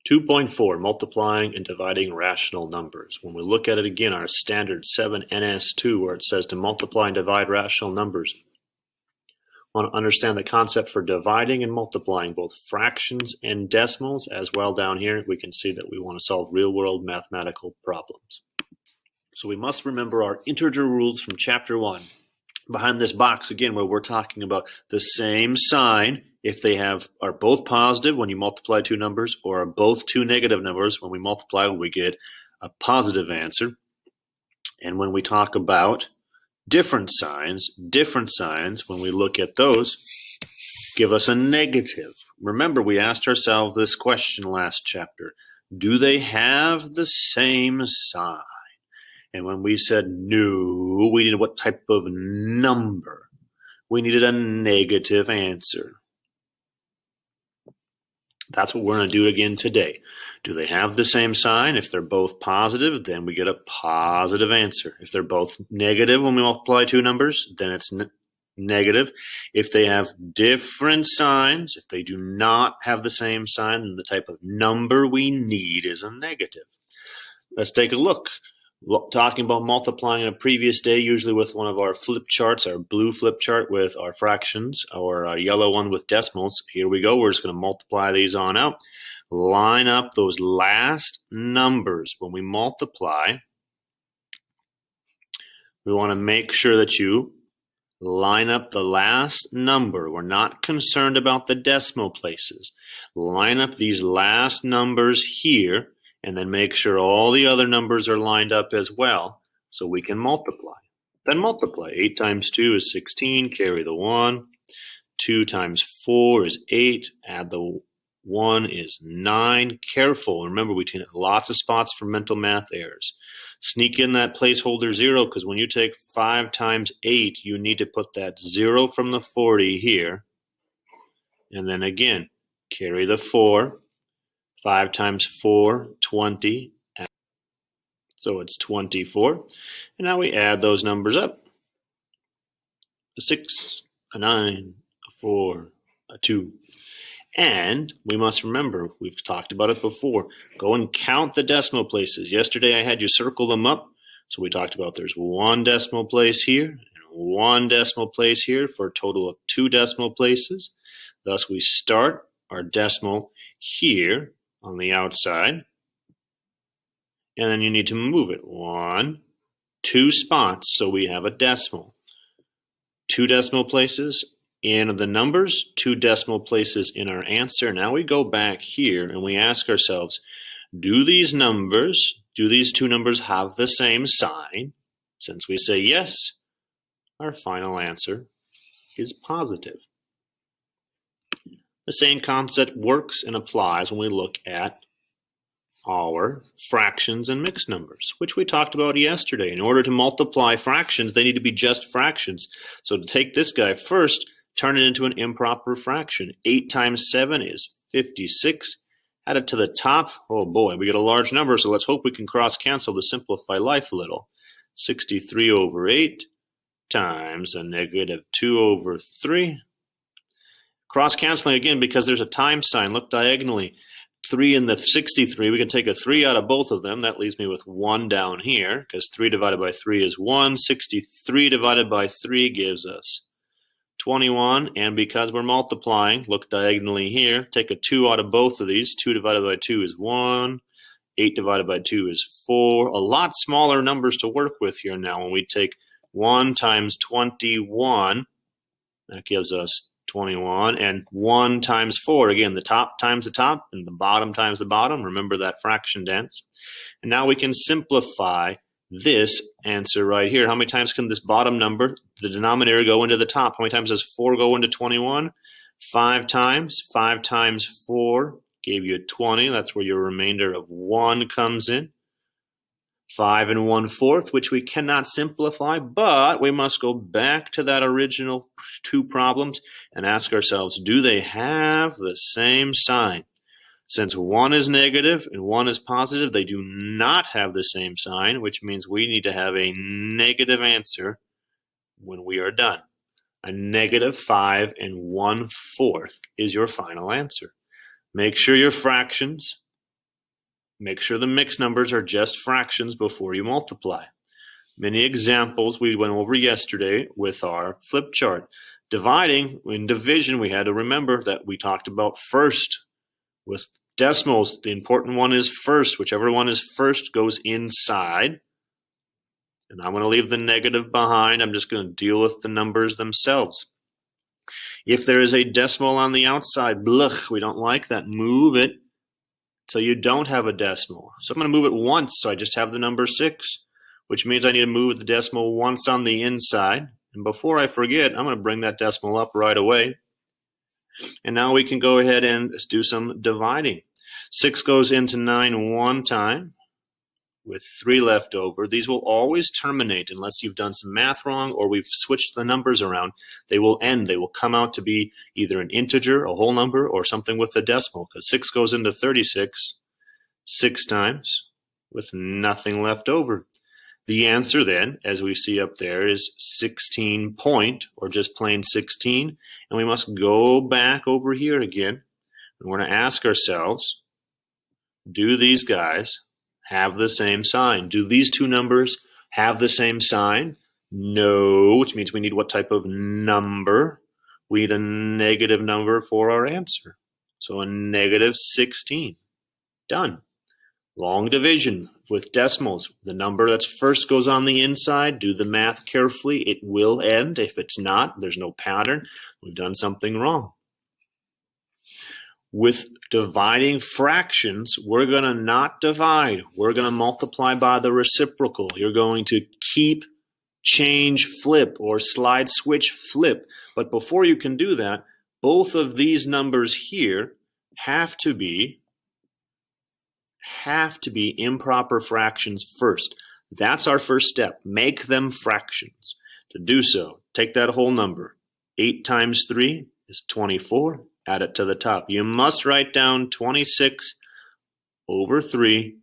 2.4, multiplying and dividing rational numbers. When we look at it again, our standard 7 NS2, where it says to multiply and divide rational numbers, we want to understand the concept for dividing and multiplying both fractions and decimals. As well down here, we can see that we want to solve real-world mathematical problems. So we must remember our integer rules from chapter 1. Behind this box, again, where we're talking about the same sign, if they are both positive when you multiply two numbers, or are both two negative numbers, when we multiply, we get a positive answer. And when we talk about different signs, when we look at those, give us a negative. Remember, we asked ourselves this question last chapter. Do they have the same sign? And when we said no, we needed what type of number? We needed a negative answer. That's what we're going to do again today. Do they have the same sign? If they're both positive, then we get a positive answer. If they're both negative when we multiply two numbers, then it's negative. If they have different signs, if they do not have the same sign, then the type of number we need is a negative. Let's take a look. Talking about multiplying in a previous day, usually with one of our flip charts, our blue flip chart with our fractions, or a yellow one with decimals. Here we go. We're just going to multiply these on out. Line up those last numbers. When we multiply, we want to make sure that you line up the last number. We're not concerned about the decimal places. Line up these last numbers here, and then make sure all the other numbers are lined up as well, so we can multiply. Then multiply. 8 times 2 is 16, carry the 1. 2 times 4 is 8, add the 1 is 9. Careful, remember we take lots of spots for mental math errors. Sneak in that placeholder 0, because when you take 5 times 8, you need to put that 0 from the 40 here. And then again, carry the 4. 5 times 4, 20. So it's 24. And now we add those numbers up. A 6, a 9, a 4, a 2. And we must remember, we've talked about it before, go and count the decimal places. Yesterday I had you circle them up. So we talked about there's 1 decimal place here and 1 decimal place here for a total of 2 decimal places. Thus we start our decimal here on the outside, and then you need to move it 1, 2 spots, so we have a decimal. 2 decimal places in the numbers, 2 decimal places in our answer. Now we go back here and we ask ourselves, do these two numbers have the same sign? Since we say yes, our final answer is positive. The same concept works and applies when we look at our fractions and mixed numbers, which we talked about yesterday. In order to multiply fractions, they need to be just fractions. So to take this guy first, turn it into an improper fraction. 8 times 7 is 56. Add it to the top. Oh boy, we get a large number, so let's hope we can cross-cancel to simplify life a little. 63 over 8 times a negative 2 over 3. Cross-canceling again because there's a times sign. Look diagonally. 3 and the 63, we can take a 3 out of both of them. That leaves me with 1 down here, because 3 divided by 3 is 1. 63 divided by 3 gives us 21. And because we're multiplying, look diagonally here. Take a 2 out of both of these. 2 divided by 2 is 1. 8 divided by 2 is 4. A lot smaller numbers to work with here now. When we take 1 times 21, that gives us 21, and 1 times 4, again, the top times the top and the bottom times the bottom. Remember that fraction dance. And now we can simplify this answer right here. How many times can this bottom number, the denominator, go into the top? How many times does 4 go into 21? 5 times. 5 times 4 gave you 20. That's where your remainder of 1 comes in. 5 and 1/4, which we cannot simplify, but we must go back to that original 2 problems and ask ourselves, do they have the same sign? Since 1 is negative and 1 is positive, they do not have the same sign, which means we need to have a negative answer when we are done. A negative 5 and 1/4 is your final answer. Make sure your fractions Make sure the mixed numbers are just fractions before you multiply. Many examples we went over yesterday with our flip chart. Dividing, in division, we had to remember that we talked about first. With decimals, the important one is first. Whichever one is first goes inside. And I'm going to leave the negative behind. I'm just going to deal with the numbers themselves. If there is a decimal on the outside, blech, we don't like that. Move it till you don't have a decimal. So I'm going to move it once, so I just have the number 6, which means I need to move the decimal once on the inside. And before I forget, I'm going to bring that decimal up right away. And now we can go ahead and do some dividing. 6 goes into 9 one time with 3 left over. These will always terminate unless you've done some math wrong or we've switched the numbers around. They will end. They will come out to be either an integer, a whole number, or something with a decimal, because 6 goes into 36 6 times with nothing left over. The answer then, as we see up there, is 16 point, or just plain 16. And we must go back over here again. And we're going to ask ourselves, do these guys have the same sign? Do these two numbers have the same sign? No, which means we need what type of number? We need a negative number for our answer. So a negative 16. Done. Long division with decimals. The number that's first goes on the inside. Do the math carefully. It will end. If it's not, there's no pattern. We've done something wrong. With dividing fractions, we're going to not divide. We're going to multiply by the reciprocal. You're going to keep, change, flip, or slide, switch, flip. But before you can do that, both of these numbers here have to be improper fractions first. That's our first step. Make them fractions. To do so, take that whole number. 8 times 3 is 24. Add it to the top. You must write down 26 over 3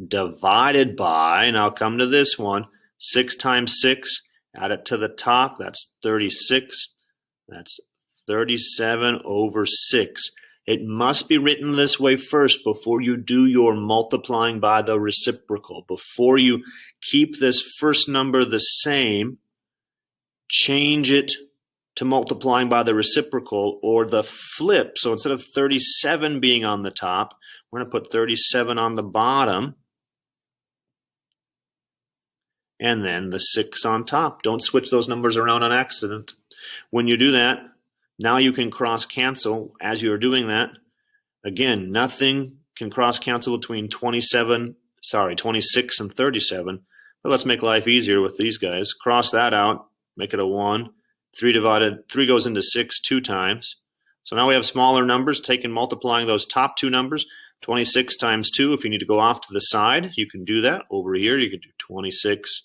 divided by, and I'll come to this one, 6 times 6. Add it to the top. That's 36. That's 37 over 6. It must be written this way first before you do your multiplying by the reciprocal. Before you keep this first number the same, change it to multiplying by the reciprocal or the flip. So instead of 37 being on the top, we're going to put 37 on the bottom and then the 6 on top. Don't switch those numbers around on accident. When you do that, now you can cross cancel as you're doing that. Again, nothing can cross cancel between 26 and 37. But let's make life easier with these guys. Cross that out, make it a 1. 3 goes into 6 2 times. So now we have smaller numbers, multiplying those top two numbers. 26 times 2, if you need to go off to the side, you can do that. Over here, you can do 26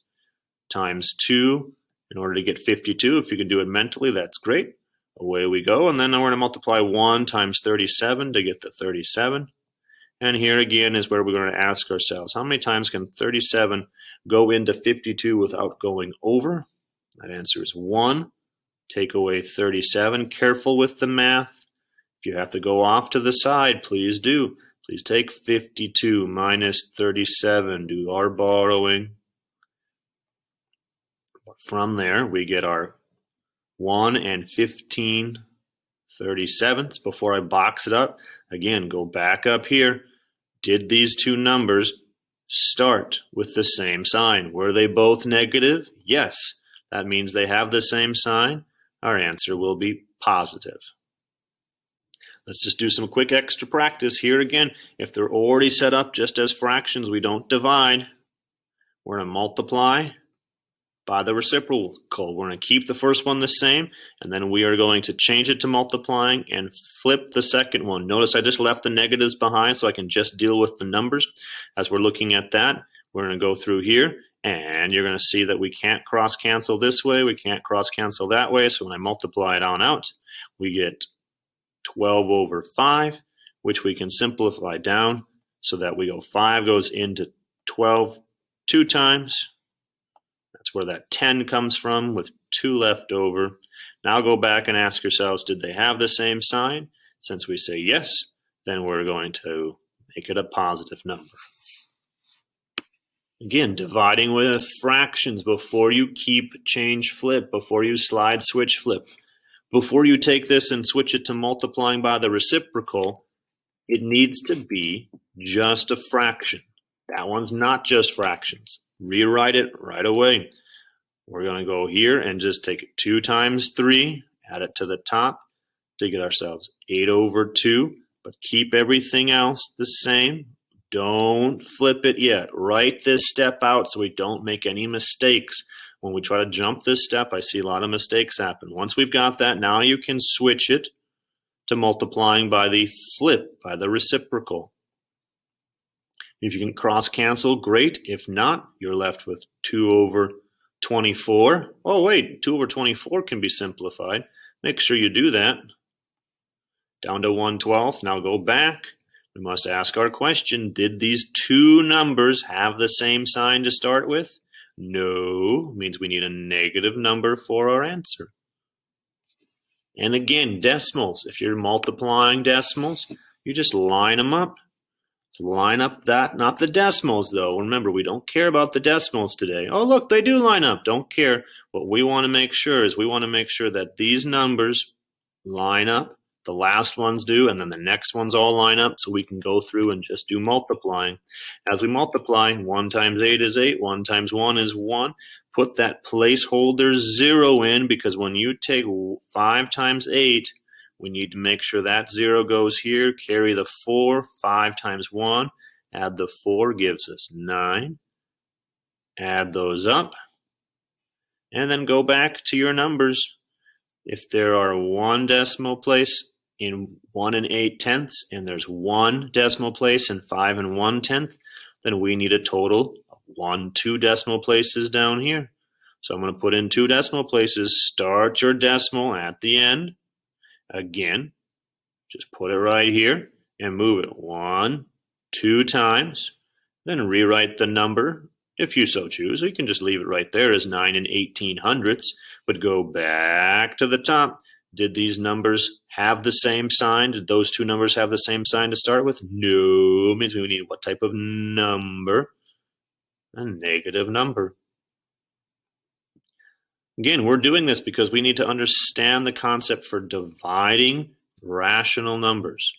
times 2 in order to get 52. If you can do it mentally, that's great. Away we go. And then we're going to multiply 1 times 37 to get to 37. And here again is where we're going to ask ourselves, how many times can 37 go into 52 without going over? That answer is 1. Take away 37. Careful with the math. If you have to go off to the side, please do. Please take 52 minus 37. Do our borrowing. From there, we get our 1 and 15 37ths. Before I box it up, again, go back up here. Did these two numbers start with the same sign? Were they both negative? Yes. That means they have the same sign. Our answer will be positive. Let's just do some quick extra practice. Here again, if they're already set up just as fractions, we don't divide. We're going to multiply by the reciprocal. We're going to keep the first one the same, and then we are going to change it to multiplying and flip the second one. Notice I just left the negatives behind so I can just deal with the numbers. As we're looking at that, we're going to go through here. And you're going to see that we can't cross cancel this way. We can't cross cancel that way. So when I multiply it on out, we get 12 over 5, which we can simplify down so that we go 5 goes into 12 2 times. That's where that 10 comes from with 2 left over. Now go back and ask yourselves, did they have the same sign? Since we say yes, then we're going to make it a positive number. Again, dividing with fractions before you keep, change, flip, before you slide, switch, flip. Before you take this and switch it to multiplying by the reciprocal, it needs to be just a fraction. That one's not just fractions. Rewrite it right away. We're going to go here and just take 2 times 3, add it to the top to get ourselves 8 over 2, but keep everything else the same. Don't flip it yet. Write this step out so we don't make any mistakes. When we try to jump this step, I see a lot of mistakes happen. Once we've got that, now you can switch it to multiplying by the flip, by the reciprocal. If you can cross cancel, great. If not, you're left with 2 over 24. Oh wait, 2 over 24 can be simplified. Make sure you do that. Down to 1/12. Now go back. We must ask our question, did these two numbers have the same sign to start with? No, means we need a negative number for our answer. And again, decimals. If you're multiplying decimals, you just line them up. Line up that, not the decimals though. Remember, we don't care about the decimals today. Oh, look, they do line up. Don't care. What we want to make sure is we want to make sure that these numbers line up. The last ones do, and then the next ones all line up so we can go through and just do multiplying. As we multiply, 1 times 8 is 8, 1 times 1 is 1. Put that placeholder 0 in because when you take 5 times 8, we need to make sure that 0 goes here. Carry the 4, 5 times 1, add the 4 gives us 9. Add those up, and then go back to your numbers. If there are 1 decimal place in 1 8/10, and there's 1 decimal place in 5 1/10, then we need a total of 2 decimal places down here. So I'm going to put in 2 decimal places. Start your decimal at the end. Again, just put it right here and move it 1, 2 times. Then rewrite the number if you so choose. Or you can just leave it right there as 9 18/100. But go back to the top. Did these numbers have the same sign? Did those 2 numbers have the same sign to start with? No. Means we need what type of number? A negative number. Again, we're doing this because we need to understand the concept for dividing rational numbers.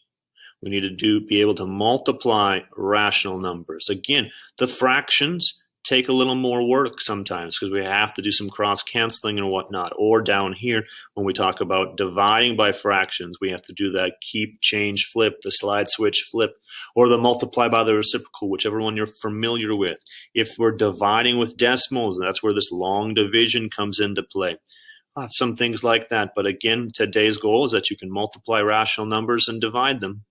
We need to be able to multiply rational numbers. Again, the fractions take a little more work sometimes because we have to do some cross-canceling and whatnot. Or down here, when we talk about dividing by fractions, we have to do that keep, change, flip, the slide, switch, flip, or the multiply by the reciprocal, whichever one you're familiar with. If we're dividing with decimals, that's where this long division comes into play. Some things like that. But again, today's goal is that you can multiply rational numbers and divide them.